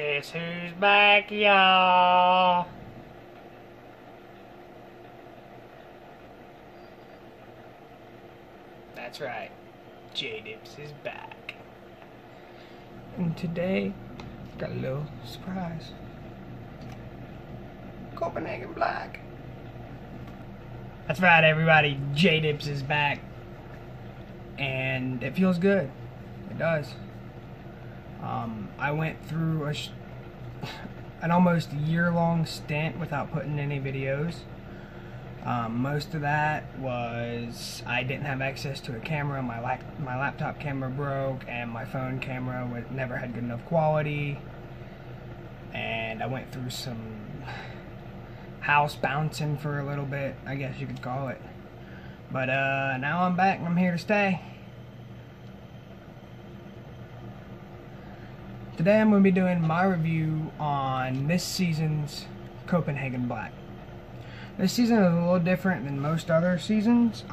Guess who's back, y'all? That's right, J-Dips is back. And today, got a little surprise. Copenhagen Black. That's right, everybody, J-Dips is back. And it feels good. It does. I went through an almost year-long stint without putting any videos. Most of that was I didn't have access to a camera. My laptop camera broke, and my phone camera never had good enough quality. And I went through some house bouncing for a little bit, I guess you could call it. But now I'm back and I'm here to stay. Today I'm going to be doing my review on this season's Copenhagen Black. This season is a little different than most other seasons.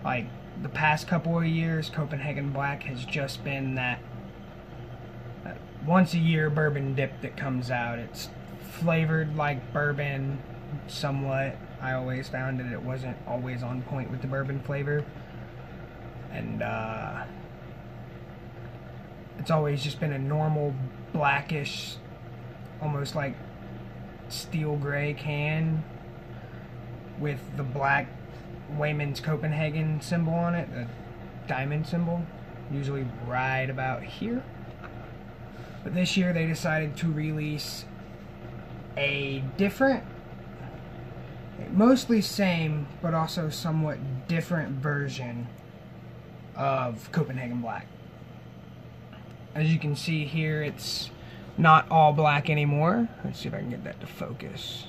Like the past couple of years, Copenhagen Black has just been that once a year bourbon dip that comes out. It's flavored like bourbon somewhat. I always found that it wasn't always on point with the bourbon flavor. And it's always just been a normal blackish, almost like steel gray can with the black weymans Copenhagen symbol on it, the diamond symbol, usually right about here. But this year they decided to release a different, mostly same, but also somewhat different version of Copenhagen Black. As you can see here, it's not all black anymore. Let's see if I can get that to focus.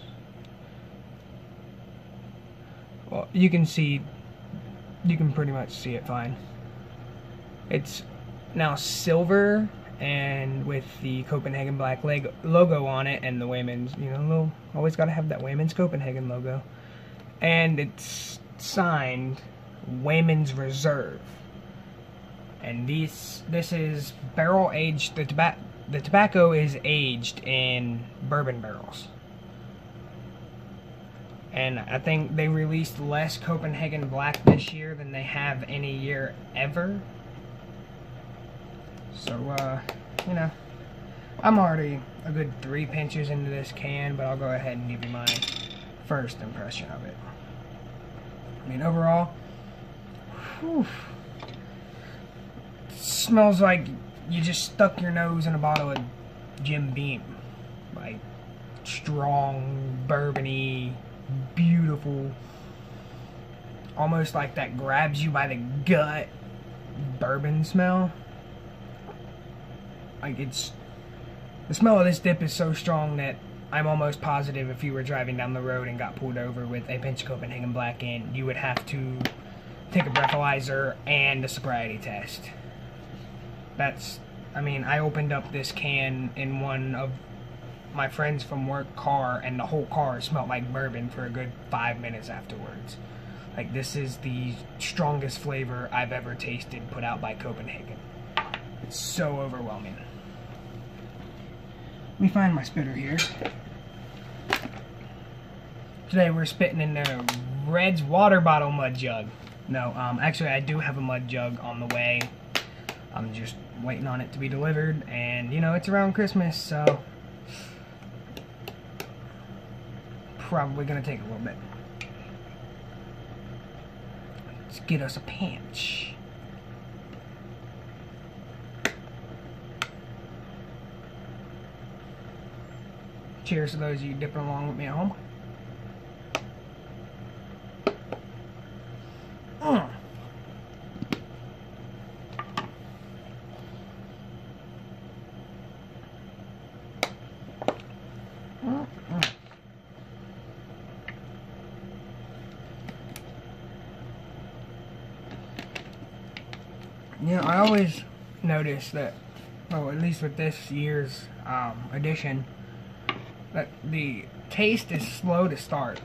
Well, you can pretty much see it fine. It's now silver and with the Copenhagen Black logo on it and the weymans, you know, always gotta have that weymans Copenhagen logo. And it's signed Weymans Reserve. And this is barrel aged. The tobacco is aged in bourbon barrels. And I think they released less Copenhagen Black this year than they have any year ever. So, you know, I'm already a good 3 pinches into this can, but I'll go ahead and give you my first impression of it. I mean, overall, whew, smells like you just stuck your nose in a bottle of Jim Beam. Like, strong, bourbony, beautiful, almost like that grabs you by the gut bourbon smell. Like, the smell of this dip is so strong that I'm almost positive if you were driving down the road and got pulled over with a pinch of Copenhagen Black in, you would have to take a breathalyzer and a sobriety test. I mean, I opened up this can in one of my friends from work car, and the whole car smelled like bourbon for a good 5 minutes afterwards. Like, this is the strongest flavor I've ever tasted put out by Copenhagen. It's so overwhelming. Let me find my spitter here. Today we're spitting in the Red's water bottle mud jug. No, actually I do have a mud jug on the way. I'm just waiting on it to be delivered, and you know, it's around Christmas, so probably gonna take a little bit. Let's get us a pinch. Cheers to those of you dipping along with me at home. You know, I always notice that, well, at least with this year's edition, that the taste is slow to start.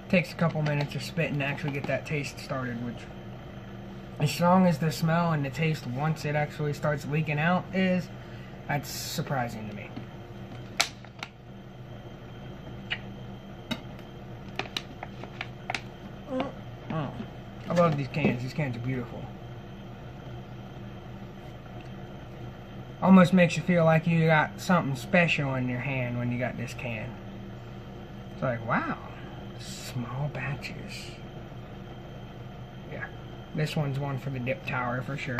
Takes a couple minutes of spitting to actually get that taste started, which as strong as the smell and the taste once it actually starts leaking out is, that's surprising to me. Oh, I love these cans. These cans are beautiful. Almost makes you feel like you got something special in your hand when you got this can. It's like, wow, small batches. Yeah, this one's one for the dip tower for sure.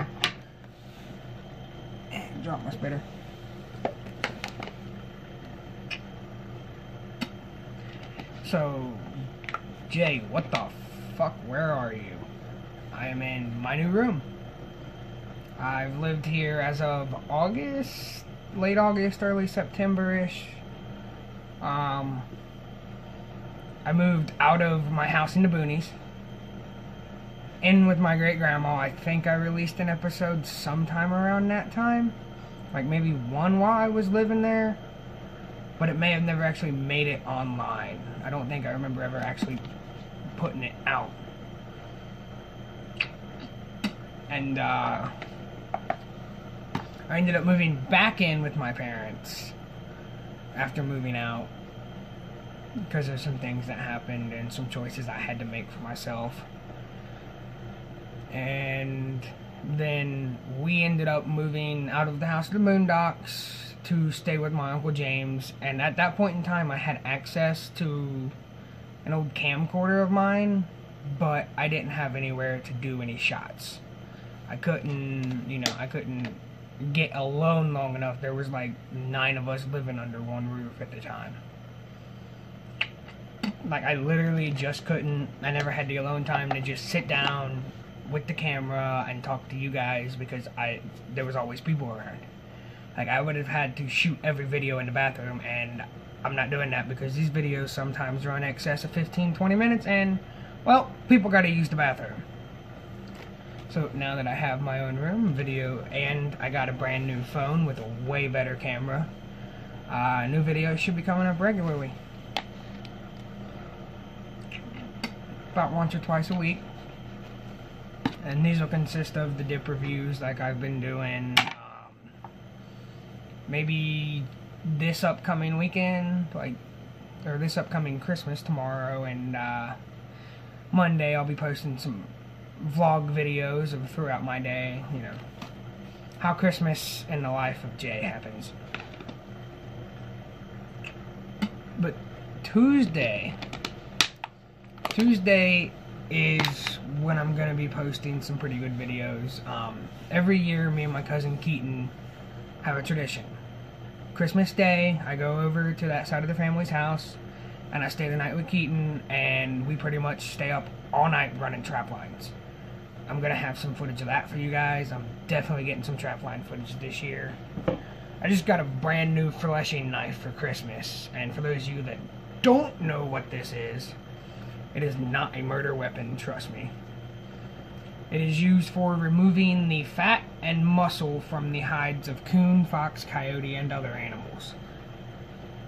Drop my spitter. So, Jay, what the fuck, where are you? I am in my new room. I've lived here as of August, late August, early September-ish. I moved out of my house in the boonies, in with my great-grandma. I think I released an episode sometime around that time, like maybe one while I was living there, but it may have never actually made it online. I don't think I remember ever actually putting it out. And I ended up moving back in with my parents after moving out because of some things that happened and some choices I had to make for myself. And then we ended up moving out of the house of the Moondocks to stay with my Uncle James. And at that point in time, I had access to an old camcorder of mine, but I didn't have anywhere to do any shots. I couldn't get alone long enough. There was like 9 of us living under one roof at the time. Like, I literally just couldn't. I never had the alone time to just sit down with the camera and talk to you guys because there was always people around. Like, I would have had to shoot every video in the bathroom, and I'm not doing that because these videos sometimes run excess of 15-20 minutes, and, well, people gotta use the bathroom. So now that I have my own room, video, and I got a brand new phone with a way better camera, new videos should be coming up regularly. About once or twice a week. And these will consist of the dip reviews like I've been doing. Maybe this upcoming weekend, or this upcoming Christmas tomorrow, and Monday I'll be posting some vlog videos of throughout my day, you know, how Christmas in the life of Jay happens. But Tuesday is when I'm gonna be posting some pretty good videos. Every year, me and my cousin Keaton have a tradition. Christmas Day, I go over to that side of the family's house, and I stay the night with Keaton, and we pretty much stay up all night running trap lines. I'm gonna have some footage of that for you guys. I'm definitely getting some trap line footage this year. I just got a brand new fleshing knife for Christmas, and for those of you that don't know what this is, it is not a murder weapon, trust me. It is used for removing the fat and muscle from the hides of coon, fox, coyote, and other animals.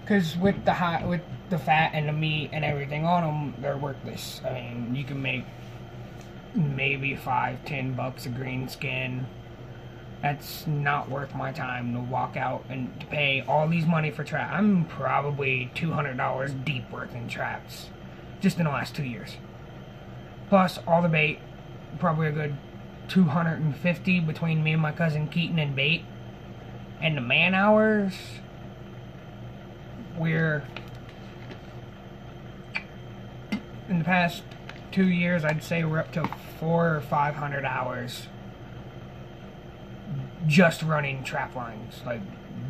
Because with the fat and the meat and everything on them, they're worthless. I mean, you can make maybe $5-10 a green skin. That's not worth my time to walk out and to pay all these money for traps. I'm probably $200 deep worth in traps just in the last 2 years. Plus all the bait, probably a good $250 between me and my cousin Keaton and bait. And the man hours, we're in the past 2 years, I'd say we're up to 400 or 500 hours just running trap lines. Like,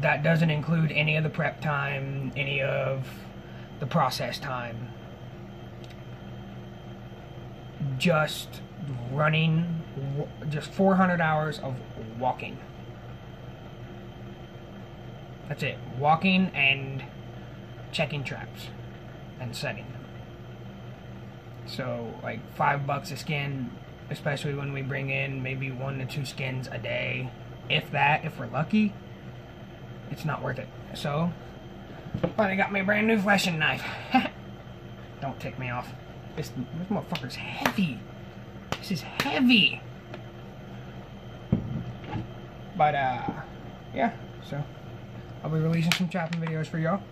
that doesn't include any of the prep time, any of the process time. Just running, just 400 hours of walking. That's it. Walking and checking traps and setting them. So, like, $5 a skin, especially when we bring in maybe 1 to 2 skins a day. If that, if we're lucky, it's not worth it. So, finally got me a brand new fleshing knife. Don't tick me off. This motherfucker's heavy. This is heavy. But yeah, so I'll be releasing some chopping videos for y'all.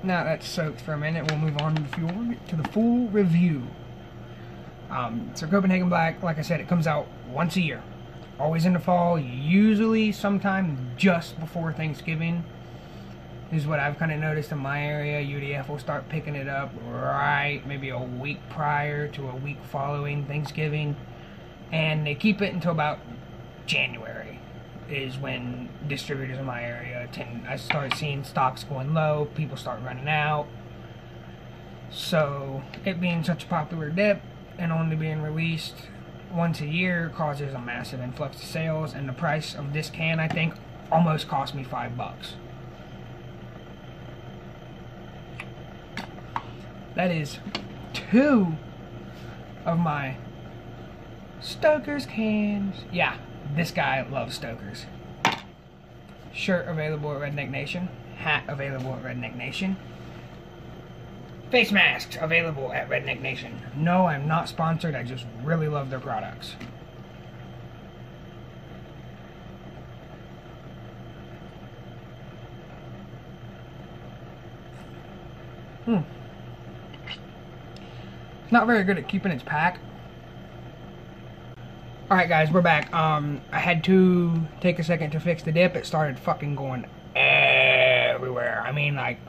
Now that's soaked for a minute, we'll move on to the full review. So Copenhagen Black, like I said, it comes out once a year. Always in the fall, usually sometime just before Thanksgiving is what I've kind of noticed in my area. UDF will start picking it up right maybe a week prior to a week following Thanksgiving. And they keep it until about January is when distributors in my area I start seeing stocks going low, people start running out. So it being such a popular dip and only being released once a year causes a massive influx of sales, and the price of this can, I think, almost cost me $5. That is 2 of my Stoker's cans. Yeah, this guy loves Stoker's. Shirt available at Redneck Nation. Hat available at Redneck Nation. Face masks available at Redneck Nation. No, I'm not sponsored. I just really love their products. It's not very good at keeping its pack. Alright guys, we're back. I had to take a second to fix the dip. It started fucking going everywhere. I mean, like,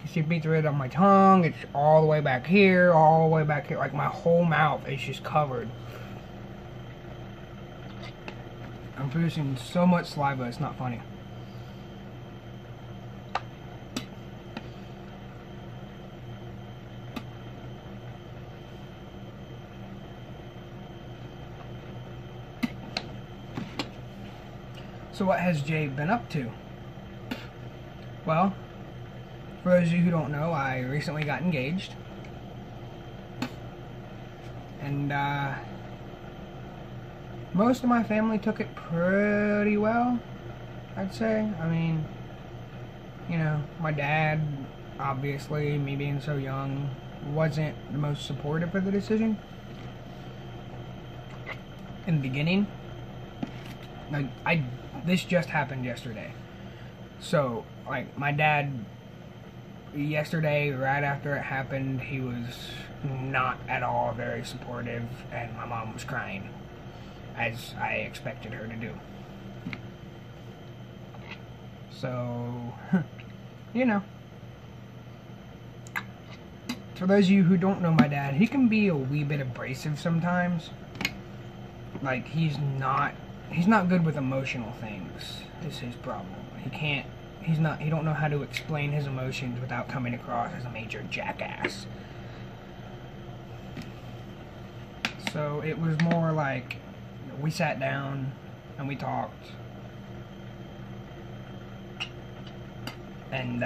you see me through it on my tongue. It's all the way back here, all the way back here. Like, my whole mouth is just covered. I'm producing so much saliva, it's not funny. So what has Jay been up to? Well, for those of you who don't know, I recently got engaged. And most of my family took it pretty well, I'd say. I mean, you know, my dad, obviously, me being so young, wasn't the most supportive of the decision in the beginning. Like, this just happened yesterday. So, like, my dad, yesterday, right after it happened, he was not at all very supportive, and my mom was crying, as I expected her to do. So, you know. For those of you who don't know my dad, he can be a wee bit abrasive sometimes. Like, he's not good with emotional things, is his problem. He don't know how to explain his emotions without coming across as a major jackass. So it was more like, we sat down and we talked, and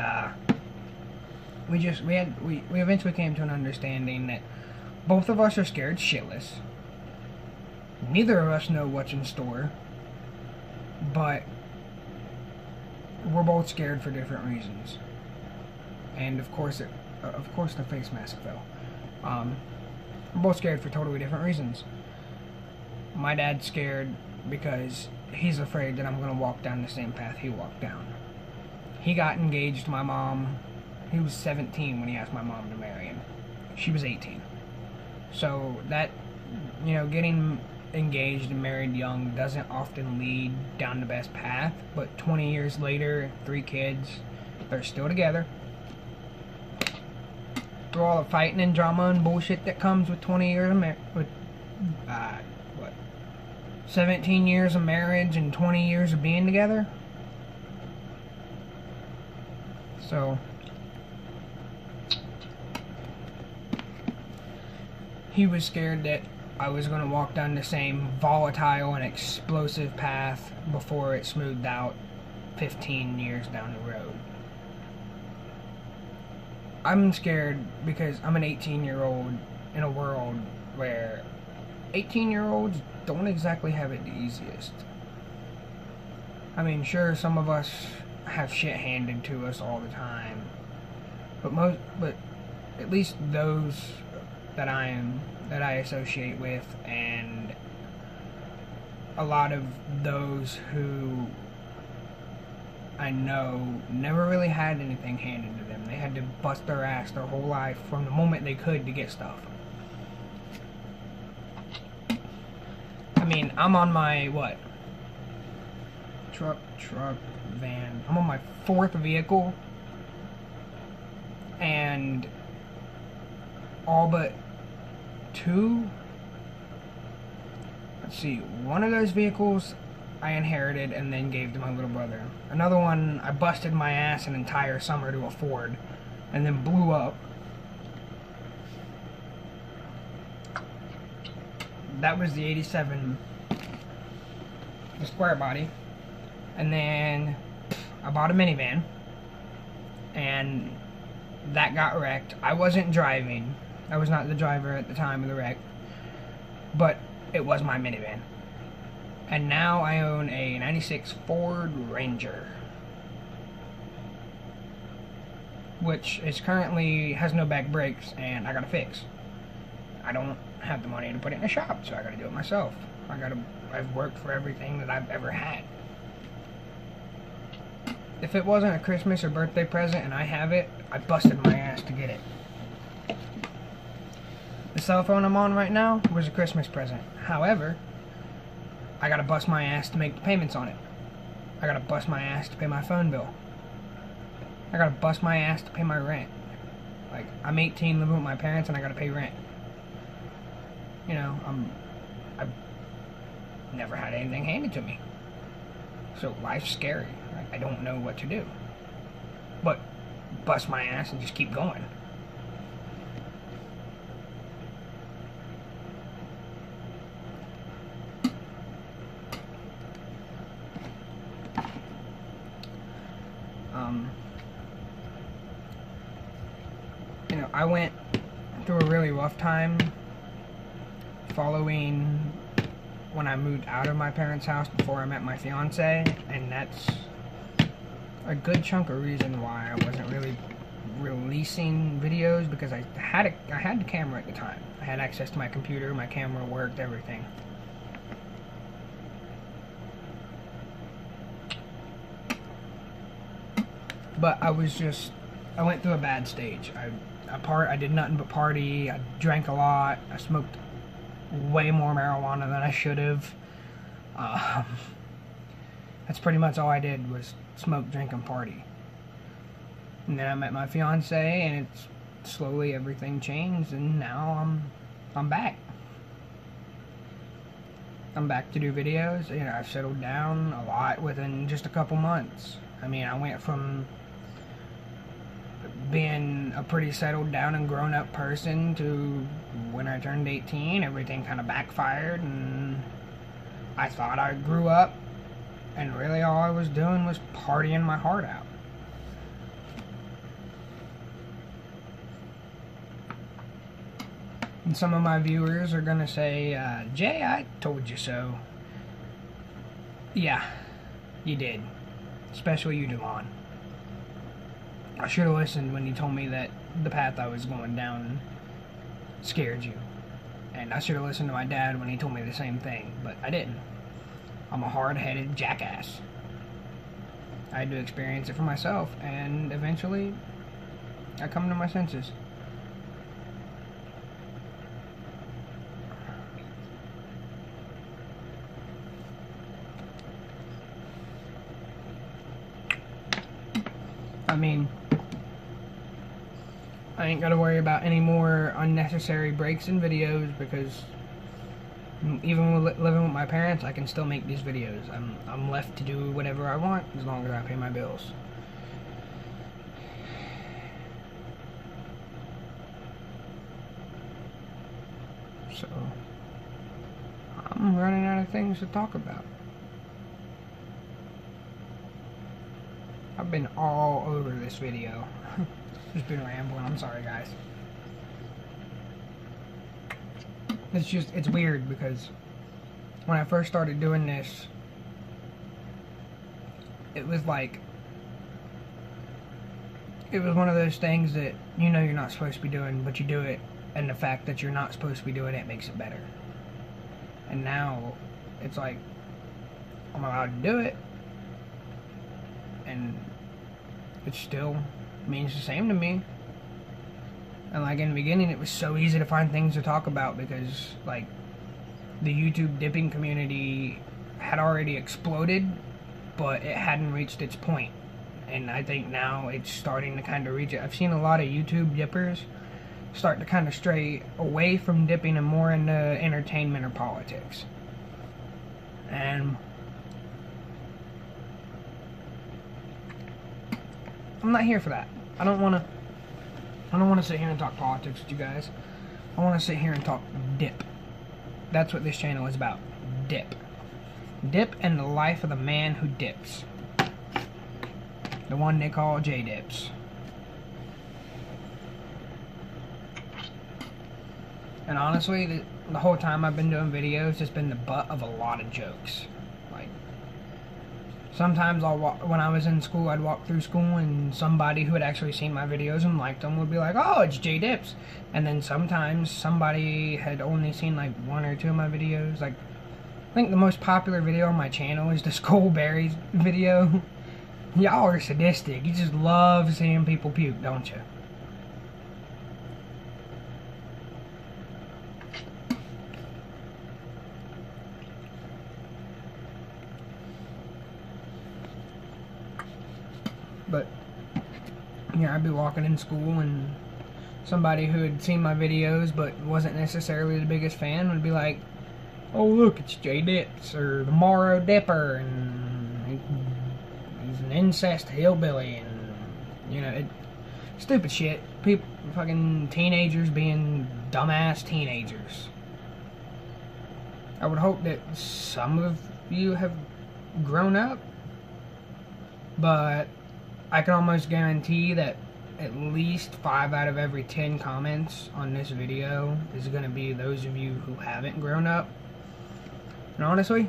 we eventually came to an understanding that both of us are scared shitless. Neither of us know what's in store, but we're both scared for different reasons. And of course the face mask fell. We're both scared for totally different reasons. My dad's scared because he's afraid that I'm going to walk down the same path he walked down. He got engaged to my mom. He was 17 when he asked my mom to marry him. She was 18. So that, you know, getting engaged and married young doesn't often lead down the best path, but 20 years later, 3 kids, they're still together. Through all the fighting and drama and bullshit that comes with 20 years of 17 years of marriage and 20 years of being together. So he was scared that I was going to walk down the same volatile and explosive path before it smoothed out 15 years down the road. I'm scared because I'm an 18-year-old in a world where 18-year-olds don't exactly have it the easiest. I mean, sure, some of us have shit handed to us all the time, but at least those that I associate with, and a lot of those who I know never really had anything handed to them. They had to bust their ass their whole life from the moment they could to get stuff. I mean, I'm on my, what? Truck, van. I'm on my 4th vehicle, and all but 2, let's see, one of those vehicles I inherited and then gave to my little brother. Another one I busted my ass an entire summer to afford and then blew up. That was the 87, the square body. And then I bought a minivan, and that got wrecked. I wasn't driving. I was not the driver at the time of the wreck, but it was my minivan. And now I own a 96 Ford Ranger, which is currently has no back brakes, and I gotta fix. I don't have the money to put it in a shop, so I gotta do it myself. I've worked for everything that I've ever had. If it wasn't a Christmas or birthday present and I have it, I busted my ass to get it. The cell phone I'm on right now was a Christmas present. However, I gotta bust my ass to make the payments on it. I gotta bust my ass to pay my phone bill. I gotta bust my ass to pay my rent. Like, I'm 18, living with my parents, and I gotta pay rent. You know, I've never had anything handed to me. So life's scary. Like, I don't know what to do. But bust my ass and just keep going. You know, I went through a really rough time following when I moved out of my parents' house before I met my fiance, and that's a good chunk of reason why I wasn't really releasing videos, because I had the camera at the time. I had access to my computer, my camera worked, everything. But I went through a bad stage. I did nothing but party. I drank a lot. I smoked way more marijuana than I should have. That's pretty much all I did, was smoke, drink, and party. And then I met my fiance, and it's slowly everything changed, and now I'm back. I'm back to do videos. You know, I've settled down a lot within just a couple months. I mean, I went from being a pretty settled down and grown up person to when I turned 18, everything kind of backfired, and I thought I grew up, and really all I was doing was partying my heart out. And some of my viewers are gonna say, Jay, I told you so. Yeah, you did. Especially you, Devon. I should have listened when you told me that the path I was going down scared you. And I should have listened to my dad when he told me the same thing, but I didn't. I'm a hard-headed jackass. I had to experience it for myself, and eventually I come to my senses. I mean, I ain't gotta worry about any more unnecessary breaks in videos, because even with living with my parents, I can still make these videos. I'm left to do whatever I want as long as I pay my bills. So, I'm running out of things to talk about. I've been all over this video. Just been rambling, I'm sorry guys. It's weird, because when I first started doing this, it was one of those things that you know you're not supposed to be doing, but you do it and the fact that you're not supposed to be doing it makes it better. And now it's like I'm allowed to do it, and it still means the same to me. And like in the beginning, it was so easy to find things to talk about because like the YouTube dipping community had already exploded, but it hadn't reached its point. And I think now it's starting to kind of reach it. I've seen a lot of YouTube dippers start to kind of stray away from dipping and more into entertainment or politics. And I'm not here for that. I don't want to sit here and talk politics with you guys. I want to sit here and talk dip. That's what this channel is about. Dip. Dip and the life of the man who dips. The one they call J-Dips. And honestly, the whole time I've been doing videos, it's been the butt of a lot of jokes. Like, sometimes when I was in school, I'd walk through school and somebody who had actually seen my videos and liked them would be like, "Oh, it's J-Dips." And then sometimes somebody had only seen like 1 or 2 of my videos. Like, I think the most popular video on my channel is the Skullberries video. Y'all are sadistic. You just love seeing people puke, don't you? But yeah, I'd be walking in school and somebody who had seen my videos but wasn't necessarily the biggest fan would be like, "Oh look, it's J-Dips," or the Morrow Dipper, and he's an incest hillbilly, and you know, stupid shit. People, fucking teenagers being dumbass teenagers. I would hope that some of you have grown up, but I can almost guarantee that at least 5 out of every 10 comments on this video is going to be those of you who haven't grown up. And honestly,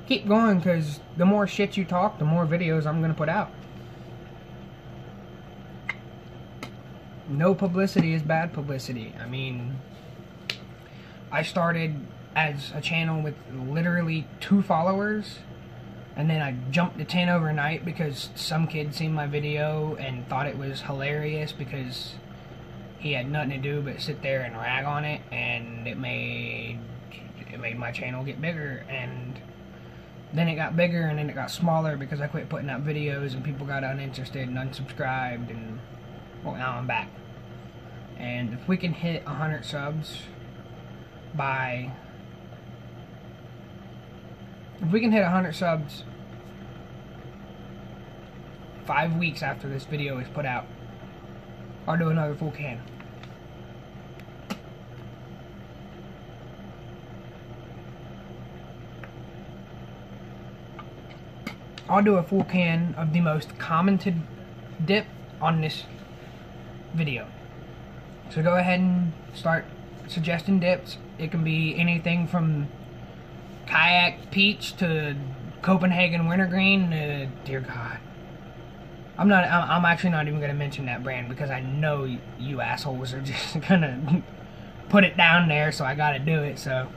keep going, because the more shit you talk, the more videos I'm going to put out. No publicity is bad publicity. I mean, I started as a channel with literally 2 followers, and then I jumped to 10 overnight because some kid seen my video and thought it was hilarious because he had nothing to do but sit there and rag on it, and it made my channel get bigger. And then it got bigger, and then it got smaller because I quit putting out videos and people got uninterested and unsubscribed, and well, now I'm back. And if we can hit 100 subs by... If we can hit 100 subs 5 weeks after this video is put out, I'll do another full can. I'll do a full can of the most commented dip on this video. So go ahead and start suggesting dips. It can be anything from kayak peach to Copenhagen wintergreen to, dear God, I'm actually not even gonna mention that brand because I know you assholes are just gonna put it down there, so I gotta do it. So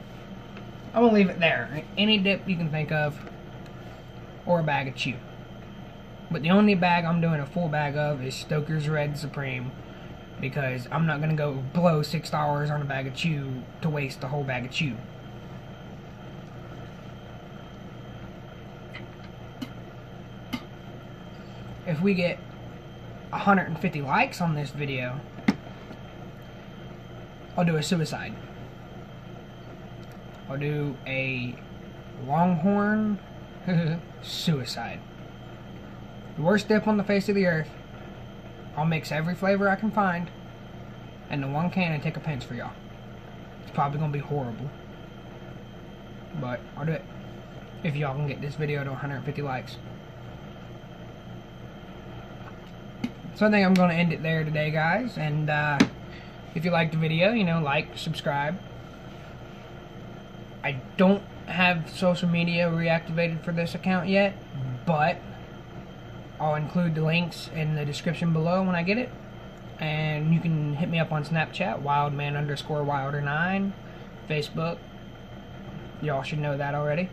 I'm gonna leave it there. Any dip you can think of, or a bag of chew. But the only bag I'm doing a full bag of is Stoker's Red Supreme, because I'm not gonna go blow $6 on a bag of chew to waste the whole bag of chew. If we get 150 likes on this video, I'll do a suicide. I'll do a Longhorn suicide. The worst dip on the face of the earth. I'll mix every flavor I can find into 1 can and take a pinch for y'all. It's probably gonna be horrible, but I'll do it if y'all can get this video to 150 likes. So I think I'm going to end it there today, guys. And if you liked the video, you know, like, subscribe. I don't have social media reactivated for this account yet, but I'll include the links in the description below when I get it. And you can hit me up on Snapchat, wildman_wilder9, Facebook. Y'all should know that already.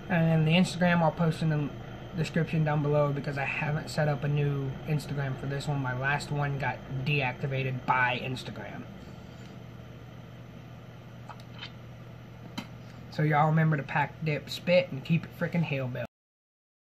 And the Instagram I'll post in the description down below because I haven't set up a new Instagram for this one. My last one got deactivated by Instagram. So y'all remember to pack, dip, spit, and keep it frickin' hillbilly.